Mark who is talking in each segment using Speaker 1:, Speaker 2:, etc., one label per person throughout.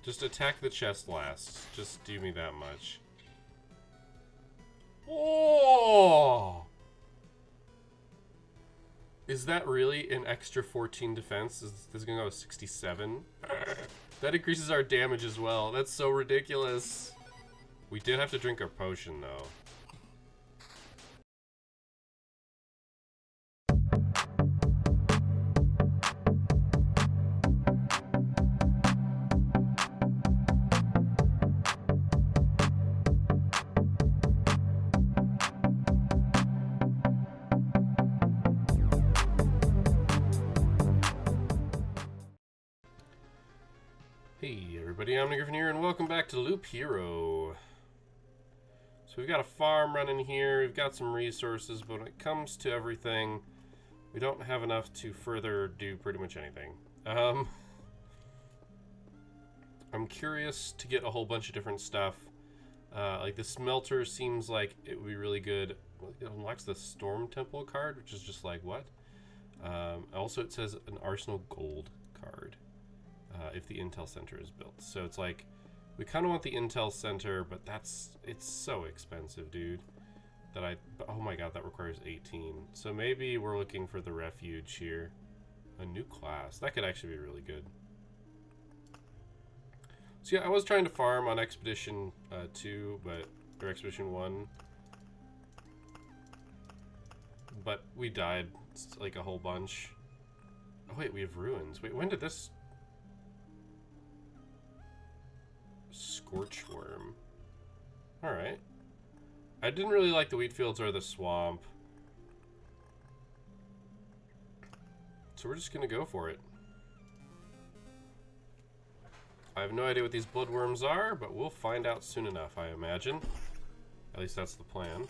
Speaker 1: Just attack the chest last. Just do me that much. Oh! Is that really an extra 14 defense? This is gonna go 67. That increases our damage as well. That's so ridiculous. We did have to drink our potion though. Hey everybody, I'm Griffin here and welcome back to Loop Hero. So we've got a farm running here, we've got some resources, but when it comes to everything, we don't have enough to further do pretty much anything. I'm curious to get a whole bunch of different stuff. Like the smelter seems like it would be really good. It unlocks the Storm Temple card, which is just like, what? Also it says an Arsenal Gold card. If the Intel Center is built. So it's like, we kind of want the Intel Center, but it's so expensive, dude. Oh my god, that requires 18. So maybe we're looking for the Refuge here. A new class. That could actually be really good. So yeah, I was trying to farm on Expedition 2, or Expedition 1. But we died, like, a whole bunch. Oh wait, we have ruins. Wait, when did this... Scorchworm. Alright. I didn't really like the wheat fields or the swamp. So we're just gonna go for it. I have no idea what these bloodworms are, but we'll find out soon enough, I imagine. At least that's the plan.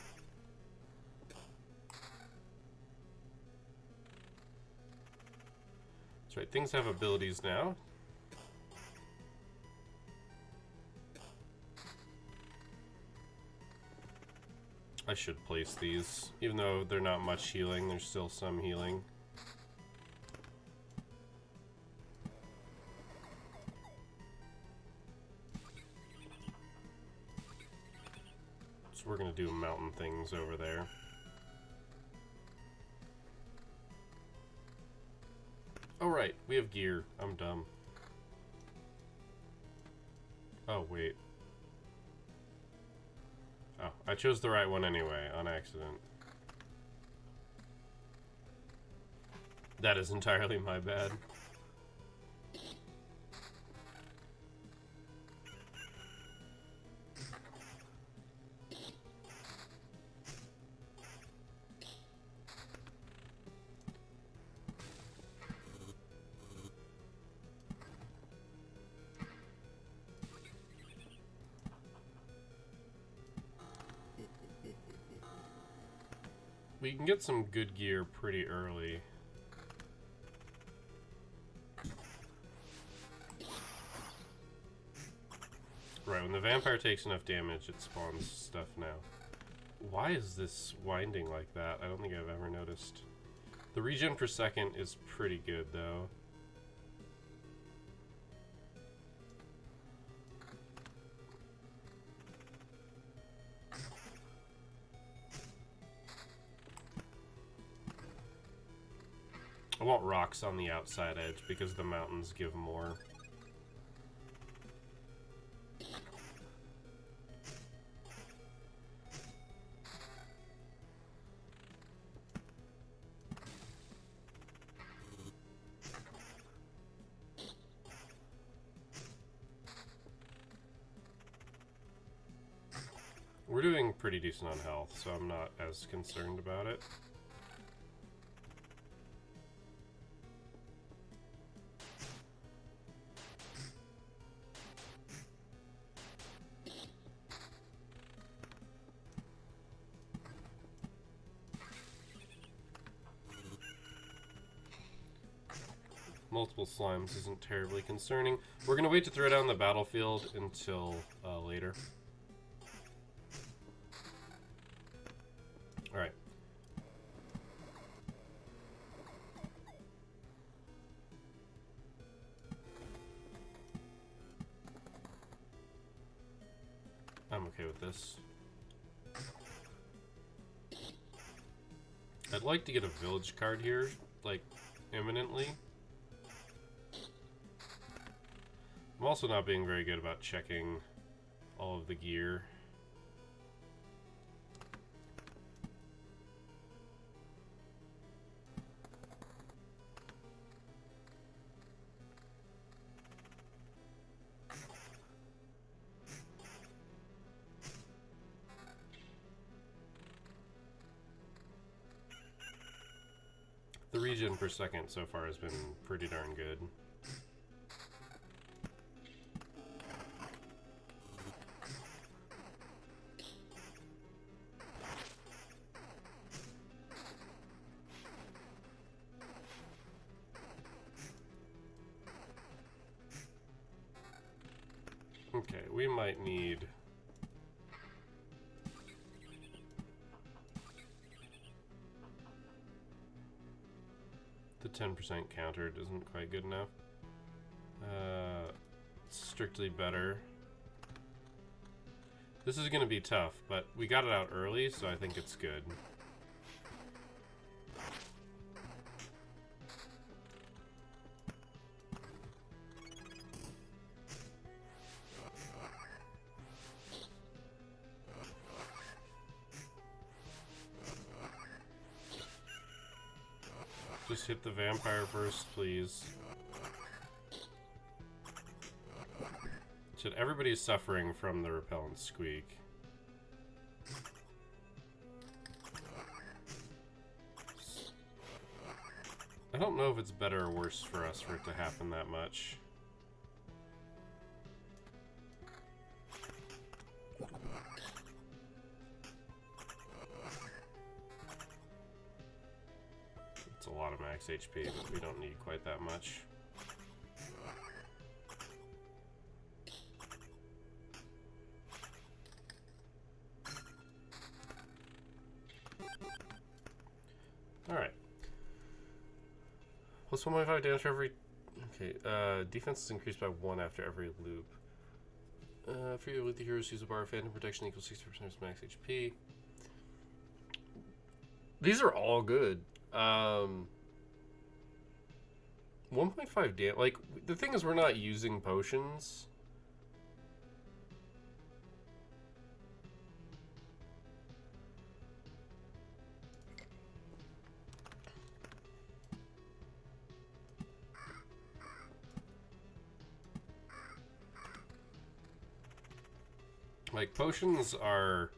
Speaker 1: That's right, things have abilities now. I should place these. Even though they're not much healing, there's still some healing. So we're gonna do mountain things over there. Oh right, we have gear. I'm dumb. Oh wait. Oh, I chose the right one anyway, on accident. That is entirely my bad. We can get some good gear pretty early. Right, when the vampire takes enough damage, it spawns stuff now. Why is this winding like that? I don't think I've ever noticed. The regen per second is pretty good, though. I want rocks on the outside edge because the mountains give more. We're doing pretty decent on health, so I'm not as concerned about it. Multiple slimes isn't terribly concerning. We're gonna wait to throw down the battlefield until later. Alright. I'm okay with this. I'd like to get a village card here, like, imminently. I'm also not being very good about checking all of the gear. The regen per second so far has been pretty darn good. Okay, we might need... the 10% countered isn't quite good enough. Strictly better. This is going to be tough, but we got it out early, so I think it's good. Just hit the vampire first, please. Shit, everybody's suffering from the repellent squeak. I don't know if it's better or worse for us for it to happen that much. It's a lot of max HP, but we don't need quite that much. Alright. Plus 1.5 damage for every... Okay, defense is increased by 1 after every loop. For your loop, the heroes use a bar of phantom protection equals 60% of max HP. These are all good. 1.5 damage... Like, the thing is we're not using potions. Like, potions are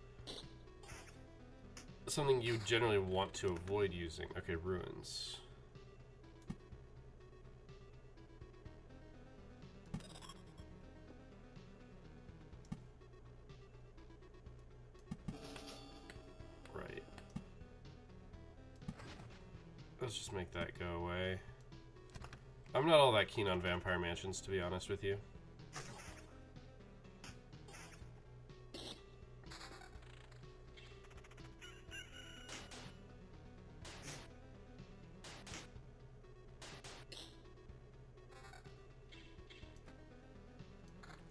Speaker 1: something you generally want to avoid using. Okay, ruins. Right. Let's just make that go away. I'm not all that keen on vampire mansions, to be honest with you.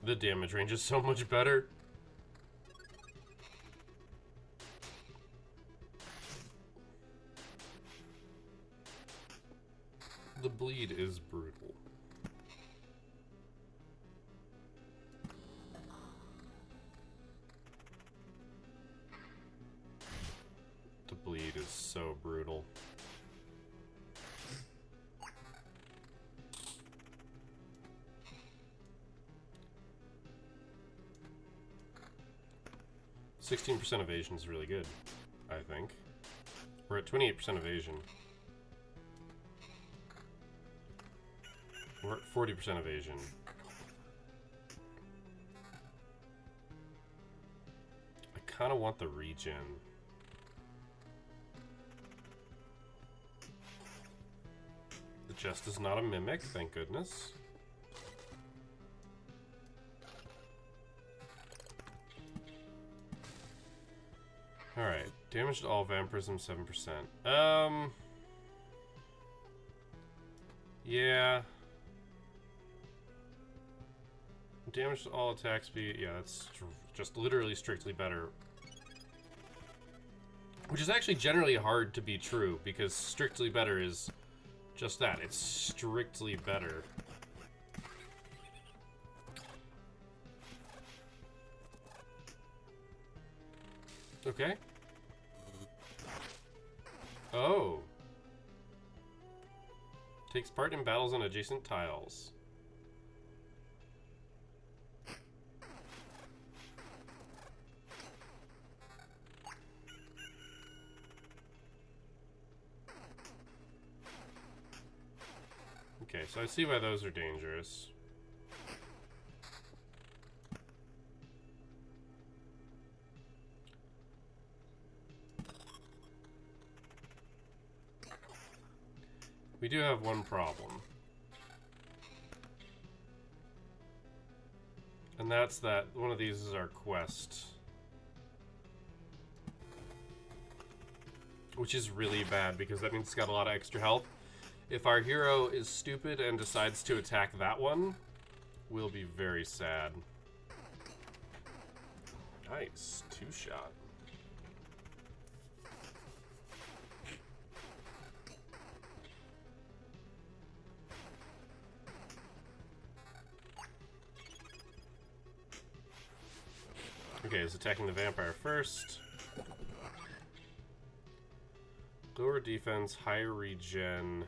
Speaker 1: The damage range is so much better. The bleed is brutal. The bleed is so brutal. %16 evasion is really good, I think. We're at 28% evasion. We're at 40% evasion. I kind of want the regen. The chest is not a mimic, thank goodness. Alright, damage to all vampirism 7%. Yeah. damage to all attack speed. Yeah, that's just literally strictly better. Which is actually generally hard to be true, because strictly better is just that. It's strictly better. Okay. Oh. Takes part in battles on adjacent tiles. Okay, so I see why those are dangerous. We do have one problem. And that's that one of these is our quest. Which is really bad because that means it's got a lot of extra health. If our hero is stupid and decides to attack that one, we'll be very sad. Nice. 2-shot. Okay, it's attacking the vampire first. Lower defense, high regen,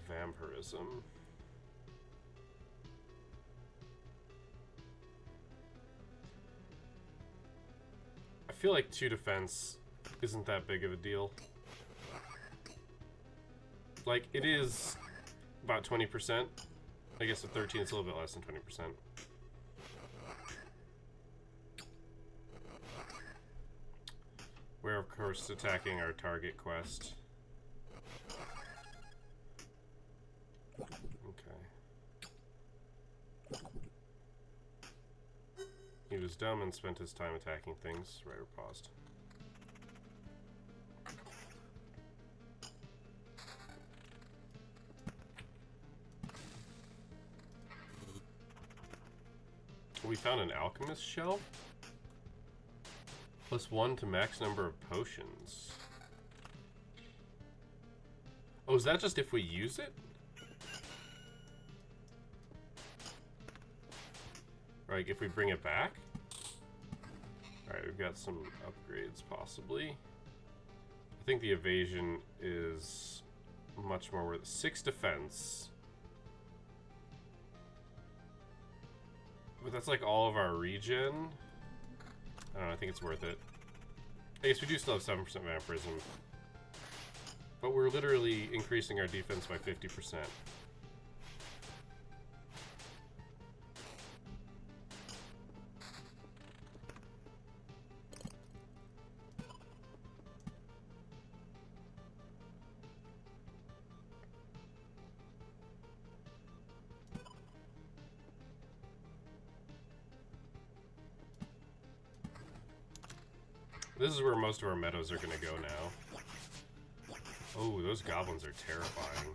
Speaker 1: vampirism. I feel like 2 defense isn't that big of a deal. Like, it is about 20%. I guess at 13 it's a little bit less than 20%. We're, of course, attacking our target quest. Okay. He was dumb and spent his time attacking things. Writer paused. We found an alchemist shell. +1 to max number of potions. Oh, is that just if we use it? Like, if we bring it back? Alright, we've got some upgrades, possibly. I think the evasion is much more worth it. 6 defense. But that's like all of our regen. I don't know, I think it's worth it. I guess we do still have 7% vampirism. But we're literally increasing our defense by 50%. This is where most of our meadows are going to go now. Oh, those goblins are terrifying.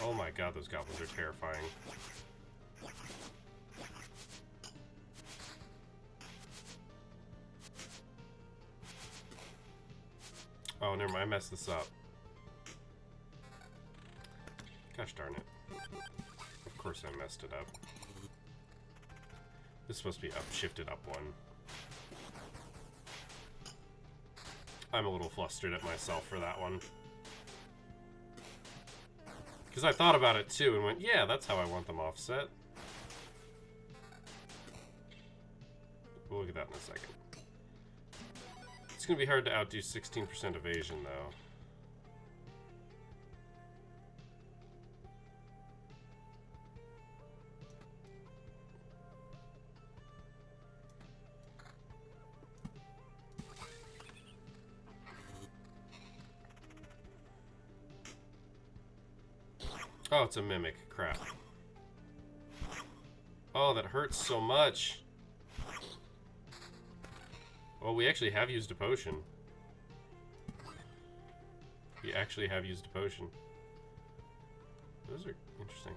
Speaker 1: Oh my god, those goblins are terrifying. Oh, never mind, I messed this up. Gosh darn it. Of course I messed it up. This is supposed to be up, shifted up 1. I'm a little flustered at myself for that one. Because I thought about it too and went, yeah, that's how I want them offset. We'll look at that in a second. It's going to be hard to outdo 16% evasion, though. Oh, it's a mimic. Crap. Oh, that hurts so much. Well, we actually have used a potion. We actually have used a potion. Those are interesting.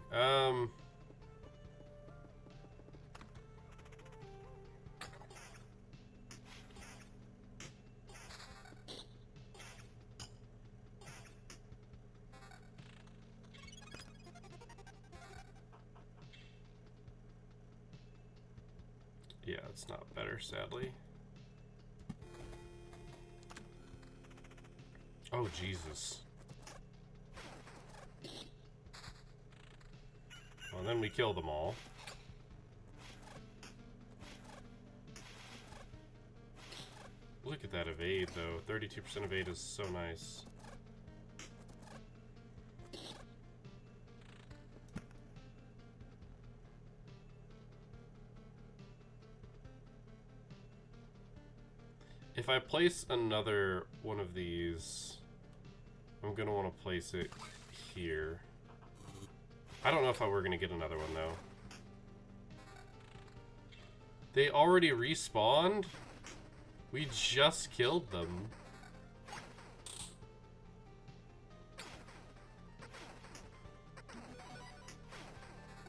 Speaker 1: Yeah, it's not better, sadly. Oh, Jesus. Well, then we kill them all. Look at that evade, though. 32% evade is so nice. If I place another one of these, I'm going to want to place it here. I don't know if we're going to get another one, though. They already respawned? We just killed them.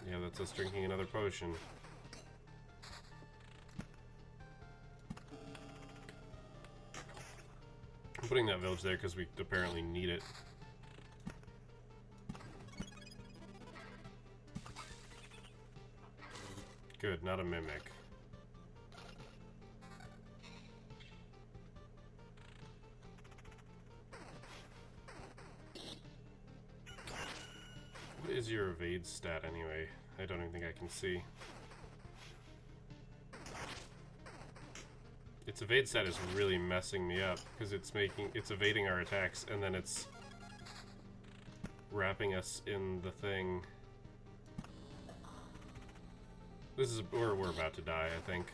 Speaker 1: Yeah, that's us drinking another potion. I'm putting that village there because we apparently need it. Good, not a mimic. What is your evade stat anyway? I don't even think I can see. Its evade stat is really messing me up because it's evading our attacks and then it's wrapping us in the thing. This is where we're about to die, I think.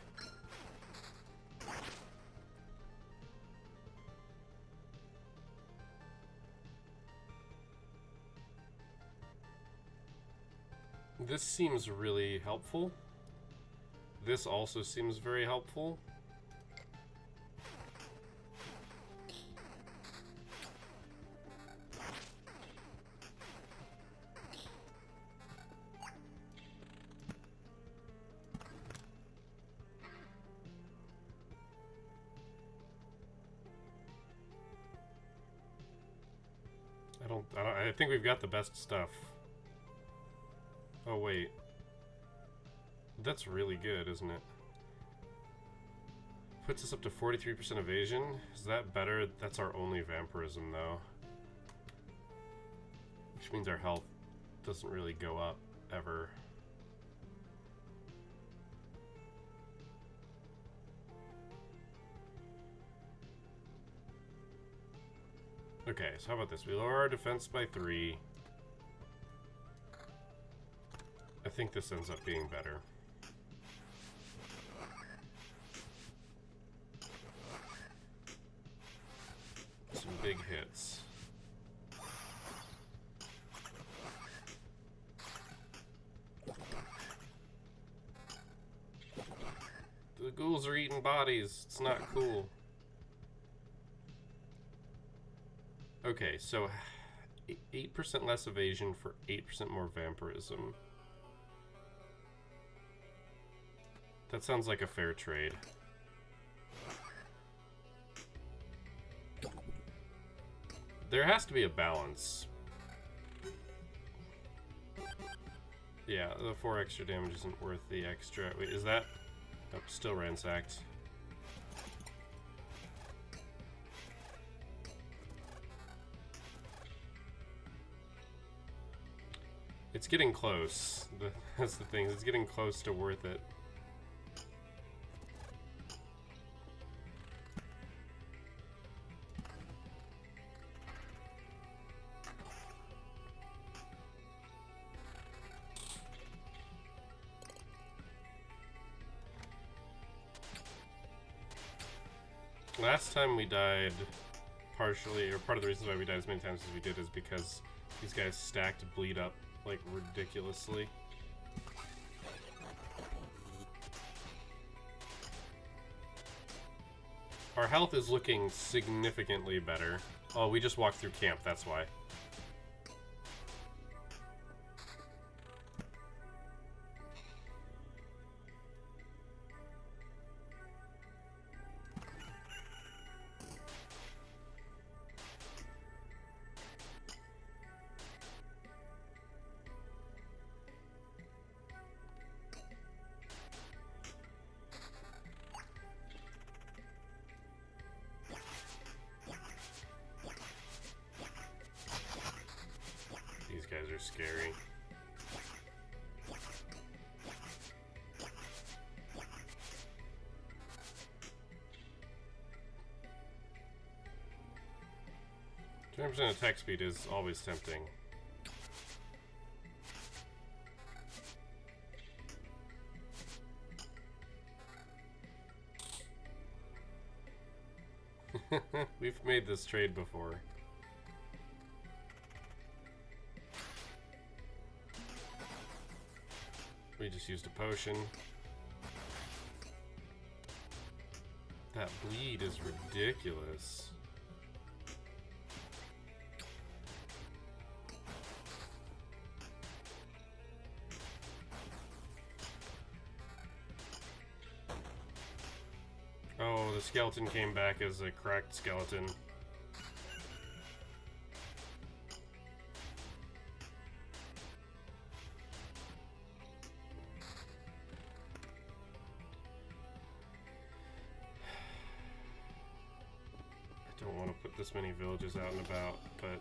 Speaker 1: This seems really helpful. This also seems very helpful. I think we've got the best stuff. Oh, wait. That's really good, isn't it? Puts us up to 43% evasion. Is that better? That's our only vampirism, though. Which means our health doesn't really go up, ever. Okay, so how about this? We lower our defense by 3. I think this ends up being better. Some big hits. The ghouls are eating bodies. It's not cool. Okay, so 8% less evasion for 8% more vampirism. That sounds like a fair trade. There has to be a balance. Yeah, the 4 extra damage isn't worth the extra. Wait, is that... Oh, still ransacked. It's getting close. That's the thing. It's getting close to worth it. Last time we died, partially, or part of the reason why we died as many times as we did is because these guys stacked bleed up like ridiculously. Our health is looking significantly better. Oh, we just walked through camp, that's why. guys are scary. %, attack speed is always tempting. We've made this trade before. We just used a potion. That bleed is ridiculous. Oh, the skeleton came back as a cracked skeleton. I don't want to put this many villages out and about, but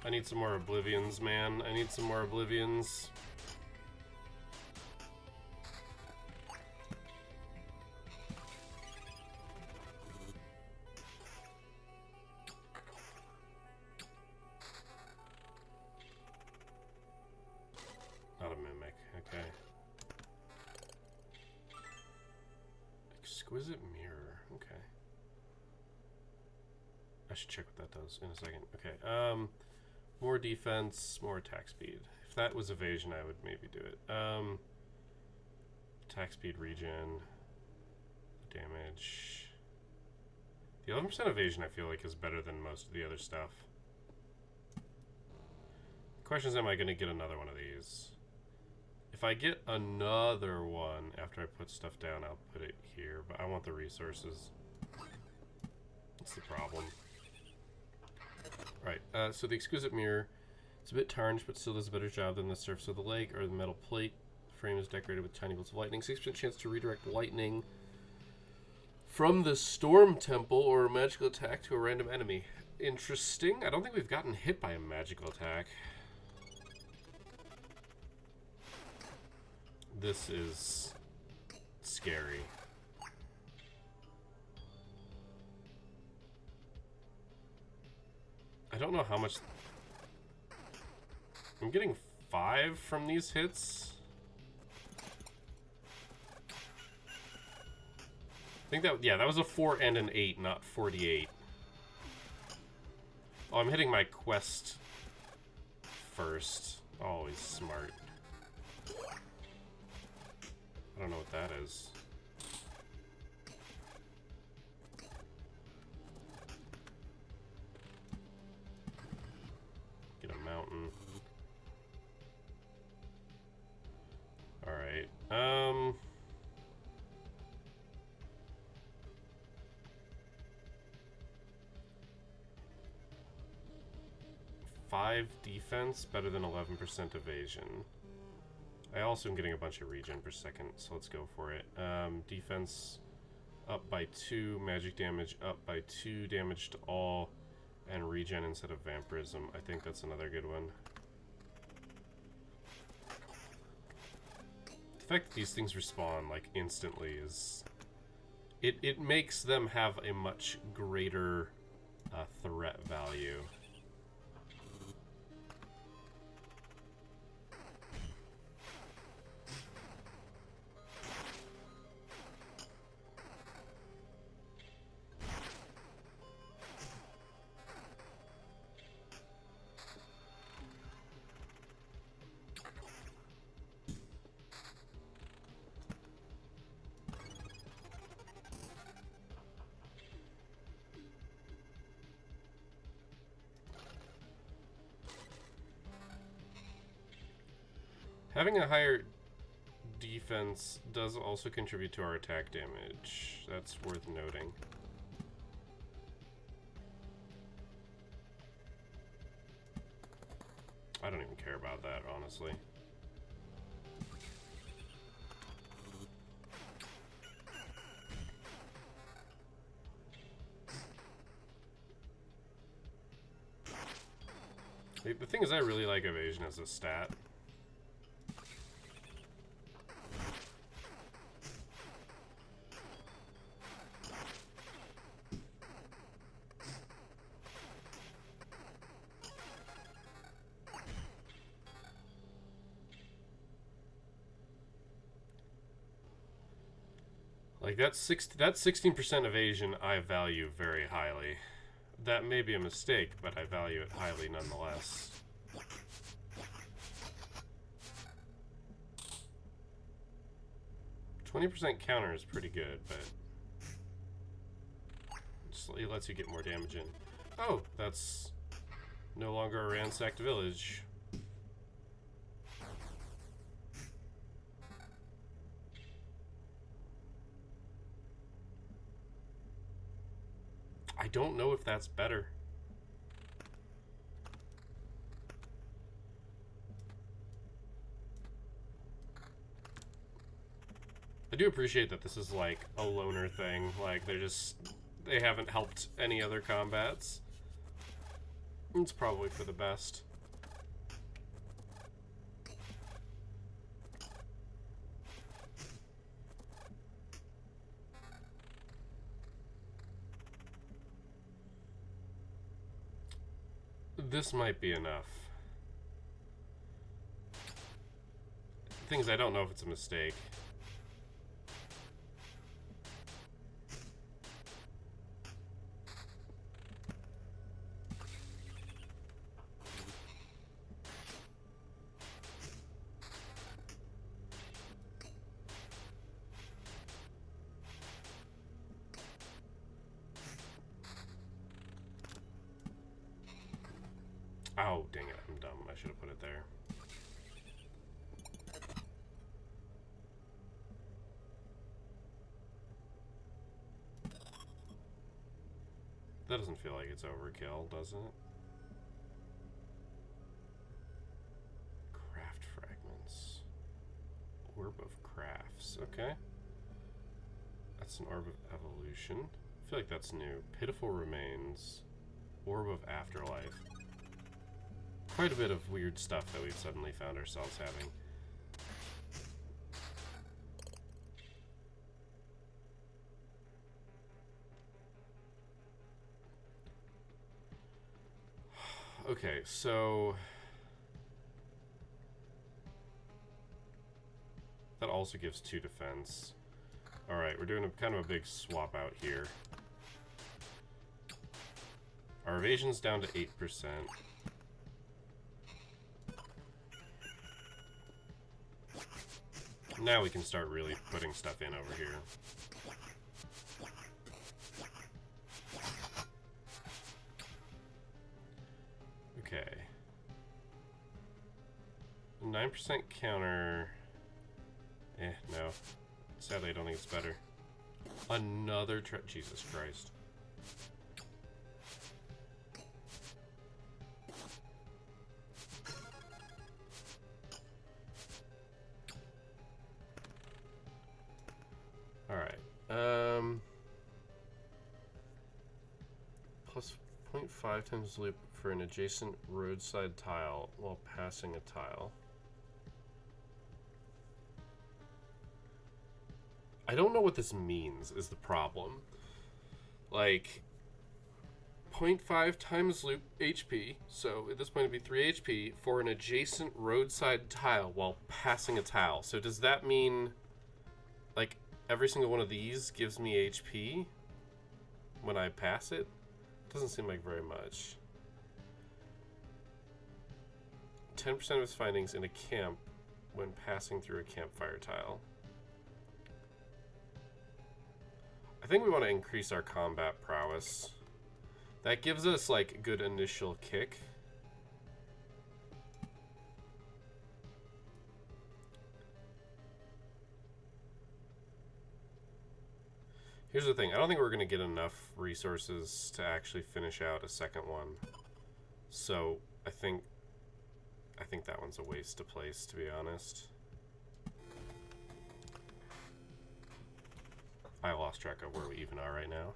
Speaker 1: I need some more Oblivions, man. I need some more Oblivions. Not a mimic, okay. Exquisite mirror, okay. I should check what that does in a second. Okay, more defense, more attack speed. If that was evasion, I would maybe do it. Attack speed regen, damage. The 11% evasion I feel like is better than most of the other stuff. The question is, am I going to get another one of these? If I get another one after I put stuff down, I'll put it here, but I want the resources. That's the problem. Right, so the Exquisite Mirror, it's a bit tarnished, but still does a better job than the surface of the lake or the metal plate. The frame is decorated with tiny bolts of lightning. 6% chance to redirect lightning from the Storm Temple or a magical attack to a random enemy. Interesting. I don't think we've gotten hit by a magical attack. This is scary. I don't know how much... I'm getting 5 from these hits. I think that, yeah, that was a 4 and an 8, not 48. Oh, I'm hitting my quest first. Always smart. I don't know what that is. Get a mountain. Alright. 5 defense, better than 11% evasion. I also am getting a bunch of regen per second, so let's go for it. Defense up by 2, magic damage up by 2, damage to all, and regen instead of vampirism. I think that's another good one. The fact that these things respawn like instantly is... It makes them have a much greater threat value. Having a higher defense does also contribute to our attack damage. That's worth noting. I don't even care about that, honestly. The thing is, I really like evasion as a stat. Like that 16% evasion I value very highly. That may be a mistake, but I value it highly nonetheless. %20 counter is pretty good, but it lets you get more damage in. Oh, that's no longer a ransacked village. I don't know if that's better. I do appreciate that this is like a loner thing. Like they haven't helped any other combats. It's probably for the best. This might be enough. Things I don't know if it's a mistake. Oh, dang it, I'm dumb. I should have put it there. That doesn't feel like it's overkill, does it? Craft fragments. Orb of crafts. Okay. That's an orb of evolution. I feel like that's new. Pitiful remains. Orb of afterlife. Quite a bit of weird stuff that we've suddenly found ourselves having. Okay, so that also gives 2 defense. Alright, we're doing kind of a big swap out here. Our evasion's down to 8%. Now we can start really putting stuff in over here. Okay. 9% counter. No. Sadly, I don't think it's better. Another Jesus Christ. Alright. Plus 0.5 times loop for an adjacent roadside tile while passing a tile. I don't know what this means, is the problem. Like, 0.5 times loop HP, so at this point it'd be 3 HP, for an adjacent roadside tile while passing a tile. So does that mean, like, every single one of these gives me HP when I pass it? Doesn't seem like very much. 10% of his findings in a camp when passing through a campfire tile. I think we want to increase our combat prowess. That gives us, like, a good initial kick. Here's the thing. I don't think we're going to get enough resources to actually finish out a second one. So, I think think that one's a waste of place, to be honest. I lost track of where we even are right now.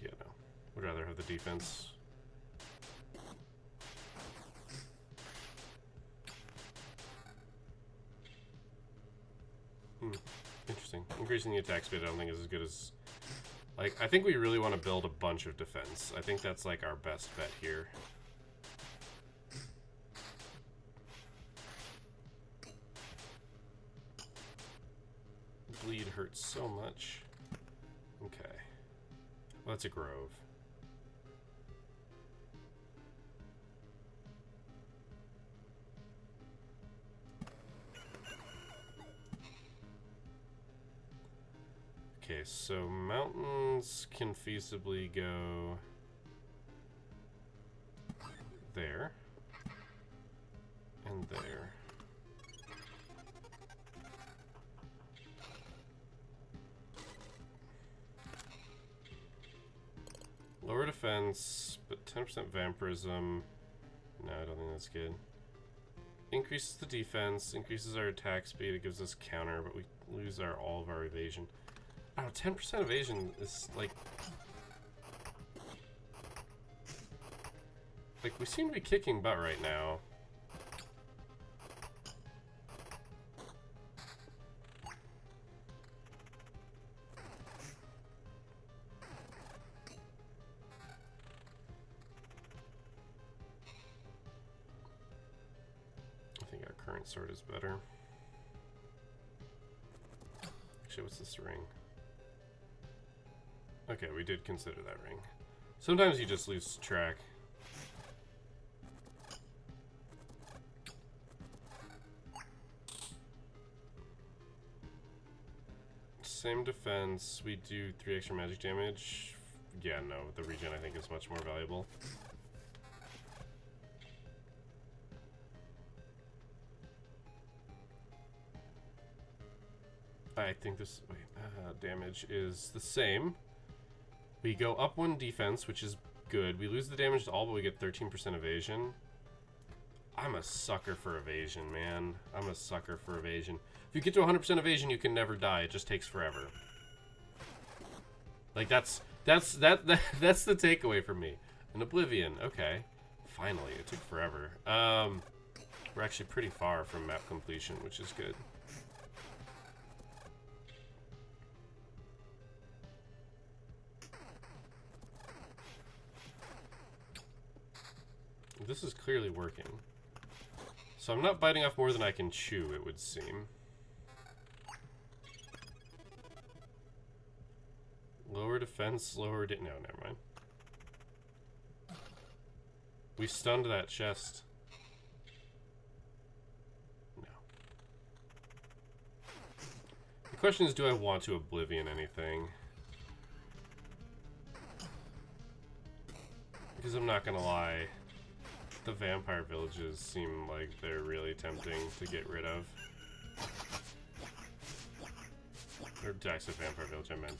Speaker 1: Yeah, no. Would rather have the defense. Interesting. Increasing the attack speed I don't think is as good as... Like, I think we really want to build a bunch of defense. I think that's, like, our best bet here. Bleed hurts so much. Okay. Well, that's a grove. Okay, so mountains can feasibly go there and there. Lower defense, but 10% vampirism. No, I don't think that's good. Increases the defense, increases our attack speed, it gives us counter, but we lose all of our evasion. I don't know, 10% evasion is like... Like, we seem to be kicking butt right now. I think our current sword is better. Actually, what's this ring? Okay, we did consider that ring. Sometimes you just lose track. Same defense, we do 3 extra magic damage. Yeah, no, the regen I think is much more valuable. I think this damage is the same. We go up 1 defense, which is good. We lose the damage to all, but we get 13% evasion. I'm a sucker for evasion, man. I'm a sucker for evasion. If you get to 100% evasion, you can never die. It just takes forever. Like, that's the takeaway for me. An Oblivion, okay. Finally, it took forever. We're actually pretty far from map completion, which is good. This is clearly working. So I'm not biting off more than I can chew, it would seem. Lower defense, lower... No, never mind. We stunned that chest. No. The question is, do I want to Oblivion anything? Because I'm not gonna lie. The vampire villages seem like they're really tempting to get rid of. Or I said vampire village, I meant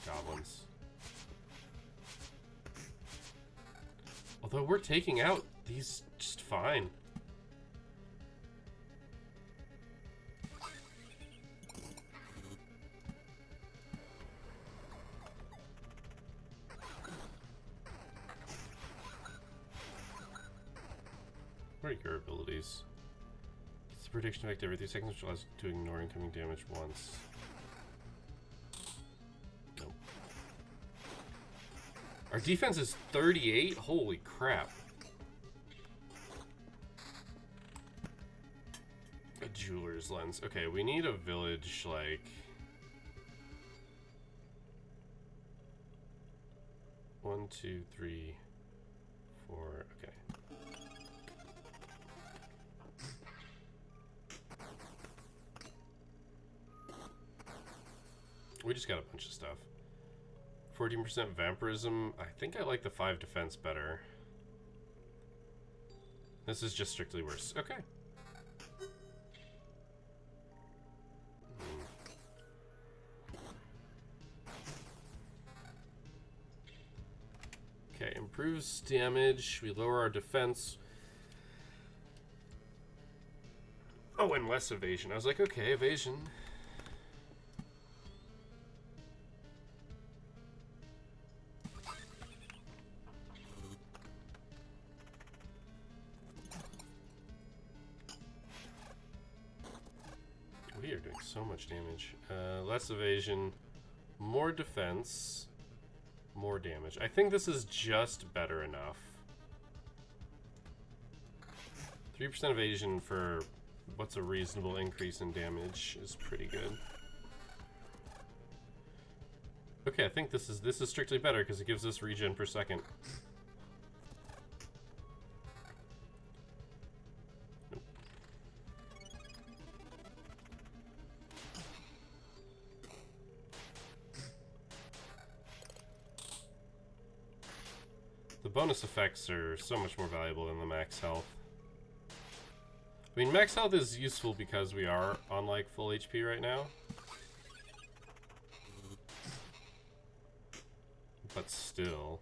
Speaker 1: goblins. Although we're taking out these just fine. What are your abilities? It's the prediction effect every 3 seconds, which allows to ignore incoming damage once. Nope. Our defense is 38? Holy crap. A jeweler's lens. Okay, we need a village, like... 1, 2, 3, 4, okay. We just got a bunch of stuff. 14% vampirism. I think I like the 5 defense better. This is just strictly worse. Okay. improves damage. We lower our defense. Oh, and less evasion. I was like, okay, evasion. We are doing so much damage. Less evasion, more defense, more damage. I think this is just better enough. 3% evasion for what's a reasonable increase in damage is pretty good. Okay, I think this is strictly better because it gives us regen per second. Nope. The bonus effects are so much more valuable than the max health. I mean, max health is useful because we are on like full HP right now. But still.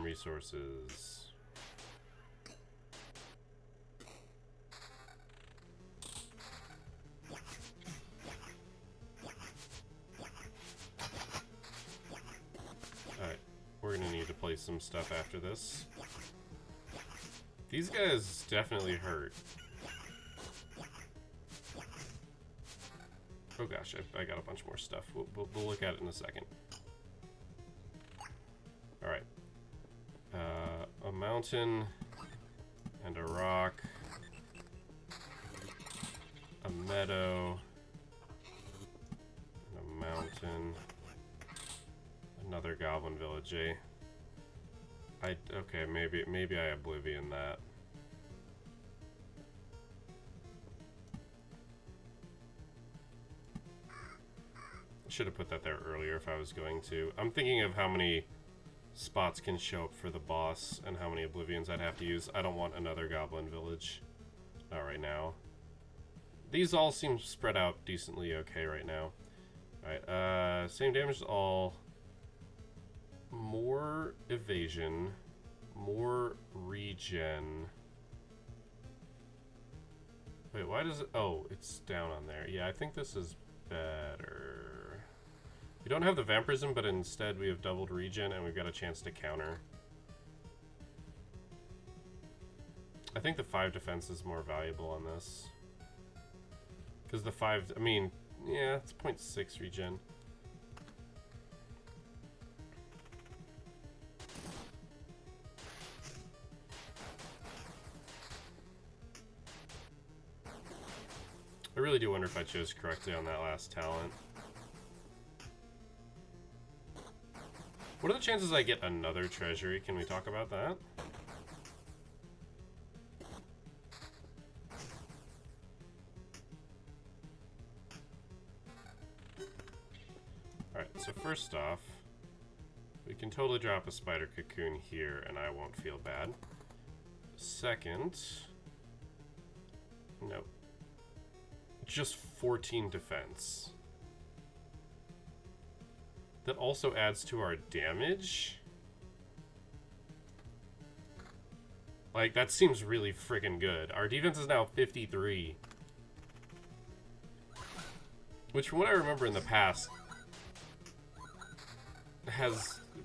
Speaker 1: Resources. Alright, we're gonna need to place some stuff after this. These guys definitely hurt. Oh gosh, I got a bunch more stuff. We'll look at it in a second. Alright. A mountain and a rock. A meadow. And a mountain. Another goblin village, eh? Okay, maybe I oblivion that. Should have put that there earlier if I was going to. I'm thinking of how many spots can show up for the boss and how many oblivions I'd have to use. I don't want another goblin village. Not right now. These all seem spread out decently okay right now. Alright, same damage as all. More evasion. More regen. Wait, why does it... Oh, it's down on there. Yeah, I think this is better. We don't have the vampirism, but instead we have doubled regen and we've got a chance to counter. I think the 5 defense is more valuable on this. Because the 5, I mean, yeah, it's 0.6 regen. I really do wonder if I chose correctly on that last talent. What are the chances I get another treasury? Can we talk about that? Alright, so first off, we can totally drop a spider cocoon here and I won't feel bad. Second, nope. Just 14 defense. That also adds to our damage. Like, that seems really friggin' good. Our defense is now 53. Which, from what I remember in the past,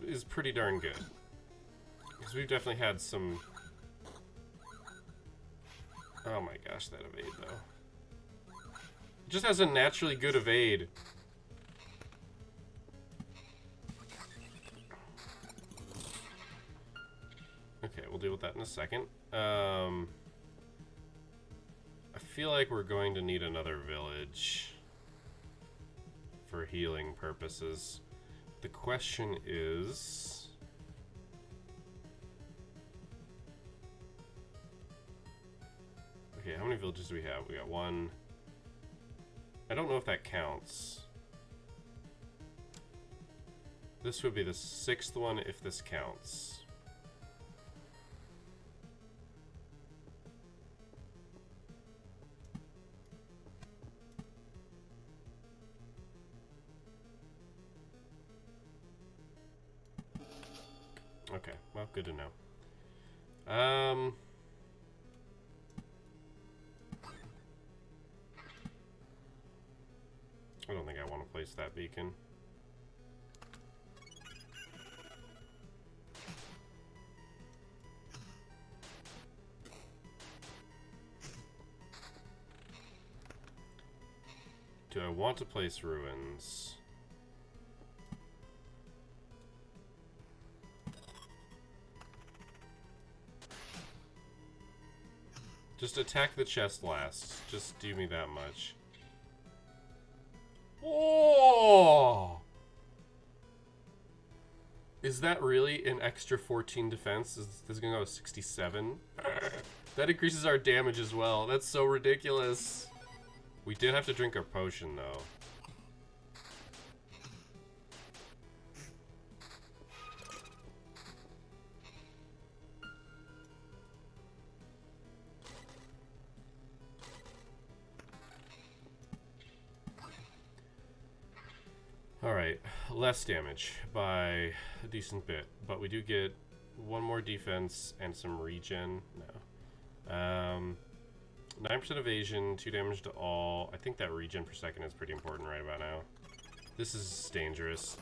Speaker 1: is pretty darn good. Because we've definitely had some... Oh my gosh, that evade, though. It just has a naturally good evade. Okay, we'll deal with that in a second. I feel like we're going to need another village for healing purposes. The question is... Okay, how many villages do we have? We got one. I don't know if that counts. This would be the 6th one if this counts. Okay, well, good to know. I don't think I want to place that beacon. Do I want to place ruins? Just attack the chest last. Just do me that much. Oh! Is that really an extra 14 defense? Is this gonna go to 67? That increases our damage as well. That's so ridiculous. We did have to drink our potion, though. Alright, less damage by a decent bit, but we do get one more defense and some regen. No. 9% evasion, 2 damage to all. I think that regen per second is pretty important right about now. This is dangerous.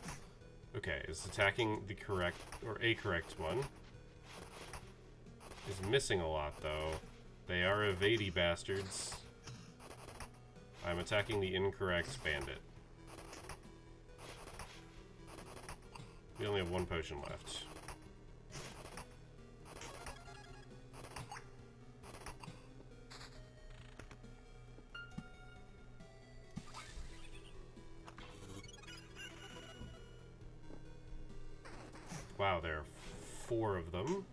Speaker 1: Okay, is attacking the correct, or a correct one. Is missing a lot, though. They are evadey bastards. I'm attacking the incorrect bandit. We only have one potion left. Wow, there are 4 of them.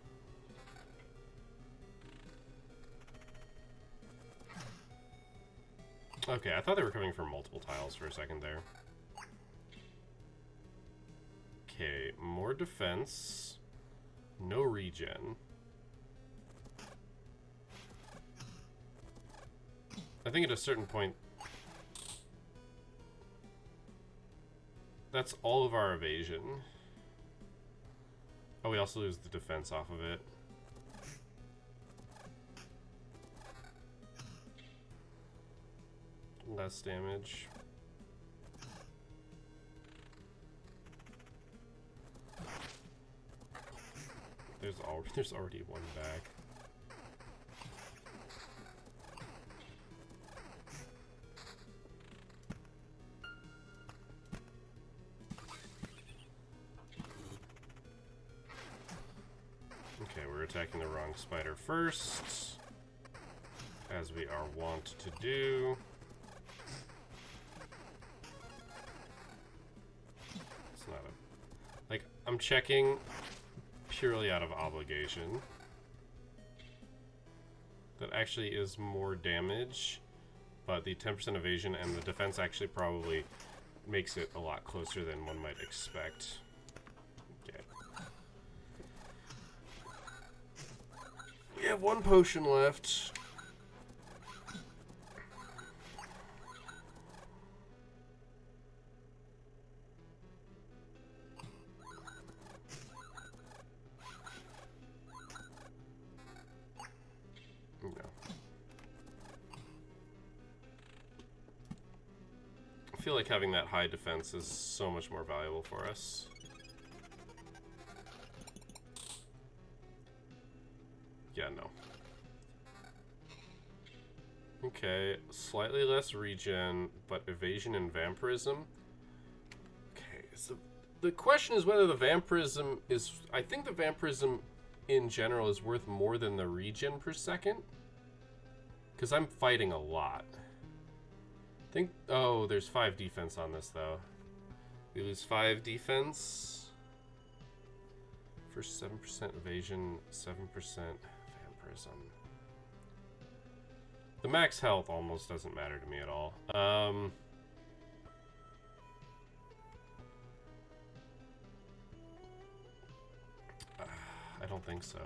Speaker 1: Okay, I thought they were coming from multiple tiles for a second there. Okay, more defense. No regen. I think at a certain point... That's all of our evasion. Oh, we also lose the defense off of it. Less damage. There's already one back. Okay, we're attacking the wrong spider first, as we are wont to do. It's not a... Like, I'm checking purely out of obligation. That actually is more damage, but the 10% evasion and the defense actually probably makes it a lot closer than one might expect. Okay. We have one potion left. I feel like having that high defense is so much more valuable for us. Yeah, no. Okay, slightly less regen, but evasion and vampirism. Okay, so the question is whether the vampirism is... I think the vampirism in general is worth more than the regen per second. Because I'm fighting a lot. I think... Oh, there's 5 defense on this, though. We lose 5 defense. For 7% evasion, 7% vampirism. The max health almost doesn't matter to me at all. I don't think so.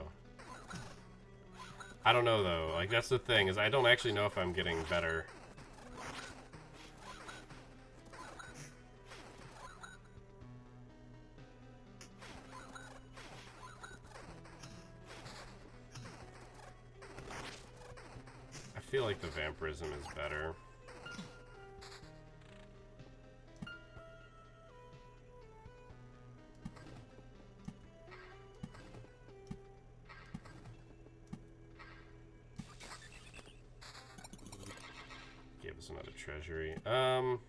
Speaker 1: I don't know, though. Like, that's the thing, is I don't actually know if I'm getting better. feel like the vampirism is better. Gave us another treasury. Alright,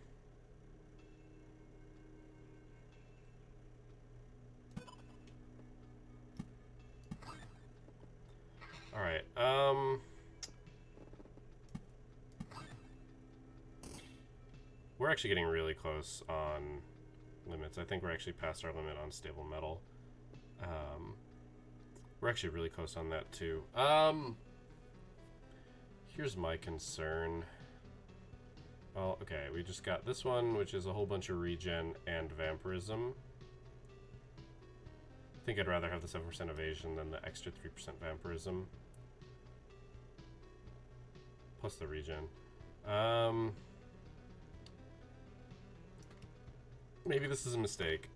Speaker 1: we're actually getting really close on limits. I think we're actually past our limit on stable metal. We're actually really close on that too. Here's my concern. Well, okay, we just got this one, which is a whole bunch of regen and vampirism. I think I'd rather have the 7% evasion than the extra 3% vampirism. Plus the regen. Maybe this is a mistake.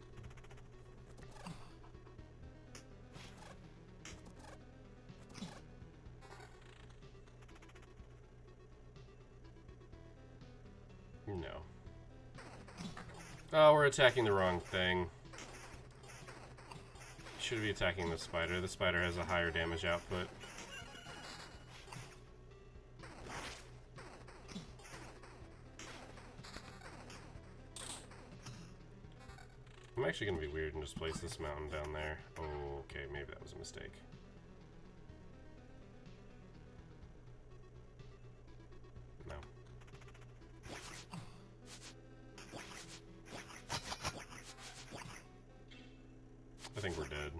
Speaker 1: No. Oh, we're attacking the wrong thing. Should be attacking the spider. The spider has a higher damage output. I'm actually going to be weird and just place this mountain down there. Oh, okay, maybe that was a mistake. No. I think we're dead.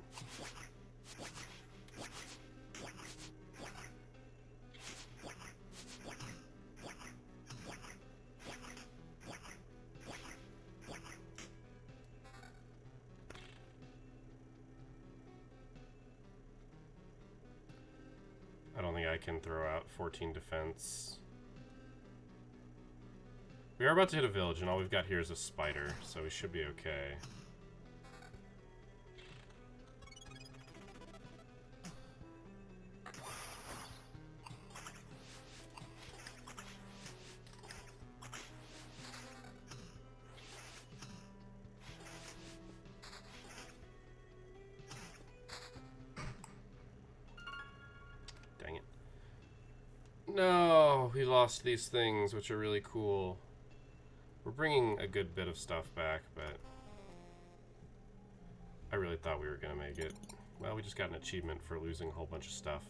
Speaker 1: I don't think I can throw out 14 defense. We are about to hit a village, and all we've got here is a spider, so we should be okay. Dang it. No, we lost these things, which are really cool. We're bringing a good bit of stuff back, but I really thought we were going to make it. Well, we just got an achievement for losing a whole bunch of stuff.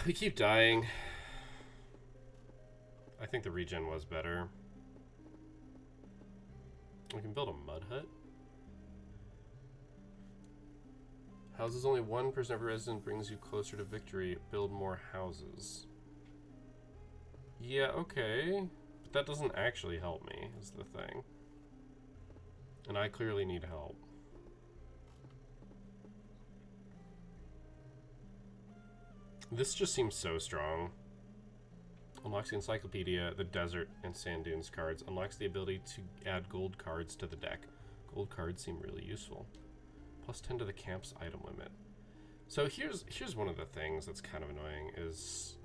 Speaker 1: We keep dying. I think the regen was better. We can build a mud hut. Houses only 1% of every resident brings you closer to victory. Build more houses. Yeah, okay. But that doesn't actually help me, is the thing. And I clearly need help. This just seems so strong. Unlocks the encyclopedia, the desert, and sand dunes cards. Unlocks the ability to add gold cards to the deck. Gold cards seem really useful. Plus 10 to the camp's item limit. So here's one of the things that's kind of annoying is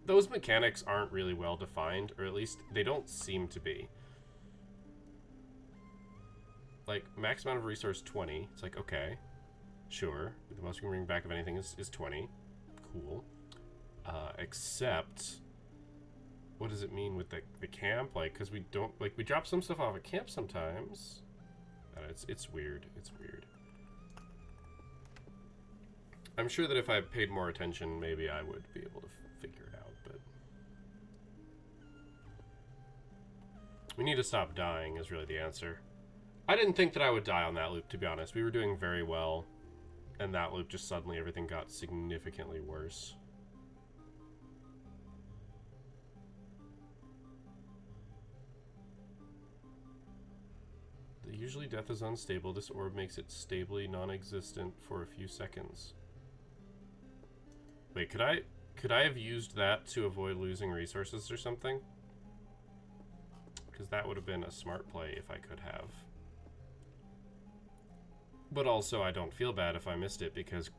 Speaker 1: those mechanics aren't really well defined, or at least they don't seem to be. Like, max amount of resource 20. It's like, okay, sure. The most we can bring back of anything is 20. Cool. Except, what does it mean with the camp? Like, because we don't, like, we drop some stuff off at camp sometimes. It's weird. It's weird. I'm sure that if I paid more attention, maybe I would be able to figure it out, but we need to stop dying is really the answer. I didn't think that I would die on that loop, to be honest. We were doing very well, and that loop just suddenly everything got significantly worse. Usually death is unstable. This orb makes it stably non-existent for a few seconds. Wait, could I have used that to avoid losing resources or something? because that would have been a smart play if I could have. But also, I don't feel bad if I missed it because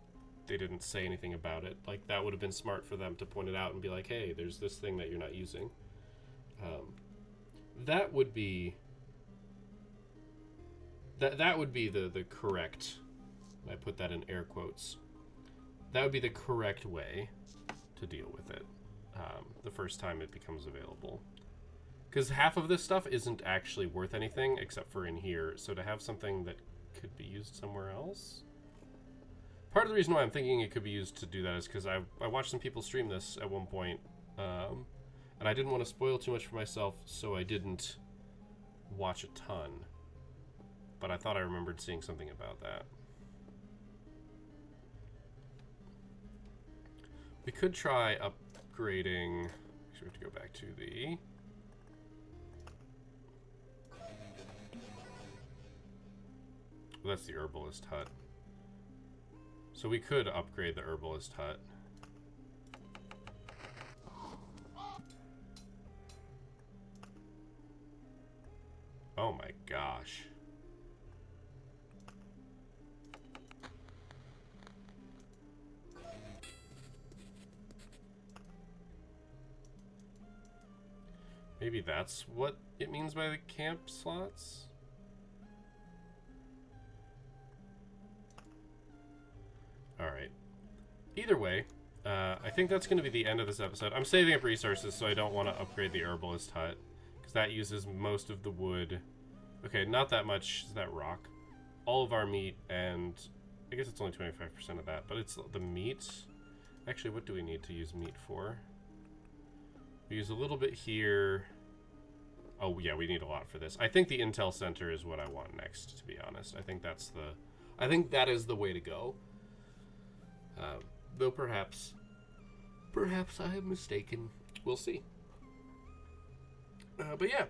Speaker 1: they didn't say anything about it. Like, that would have been smart for them to point it out and be like, hey, there's this thing that you're not using. That would be... That would be the correct... I put that in air quotes. That would be the correct way to deal with it the first time it becomes available. Because half of this stuff isn't actually worth anything except for in here. So to have something that could be used somewhere else... Part of the reason why I'm thinking it could be used to do that is because I watched some people stream this at one point, and I didn't want to spoil too much for myself, so I didn't watch a ton. But I thought I remembered seeing something about that. We could try upgrading... So we have to go back to the... Well, that's the Herbalist Hut. So we could upgrade the Herbalist Hut. Oh my gosh. Maybe that's what it means by the camp slots? Alright. Either way, I think that's going to be the end of this episode. I'm saving up resources, so I don't want to upgrade the Herbalist Hut, because that uses most of the wood. Okay, not that much is that rock. All of our meat, and I guess it's only 25% of that, but it's the meat. Actually, what do we need to use meat for? We use a little bit here. Oh, yeah, we need a lot for this. I think the Intel Center is what I want next, to be honest. I think that is the way to go. Though perhaps I am mistaken. We'll see. But yeah,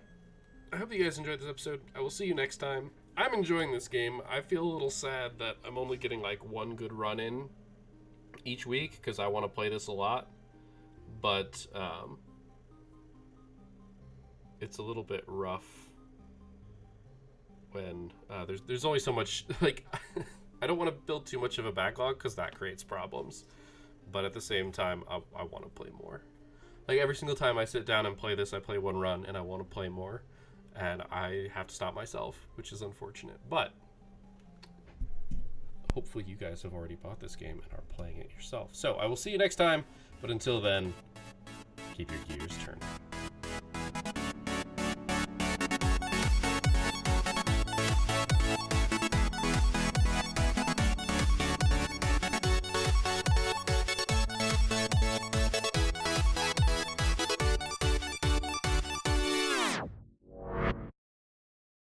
Speaker 1: I hope you guys enjoyed this episode. I will see you next time. I'm enjoying this game. I feel a little sad that I'm only getting like one good run in each week because I want to play this a lot. But it's a little bit rough when there's only so much, like, I don't want to build too much of a backlog because that creates problems. But at the same time, I want to play more. Like, every single time I sit down and play this, I play one run, and I want to play more. And I have to stop myself, which is unfortunate. But hopefully you guys have already bought this game and are playing it yourself. So I will see you next time. But until then, keep your gears turning.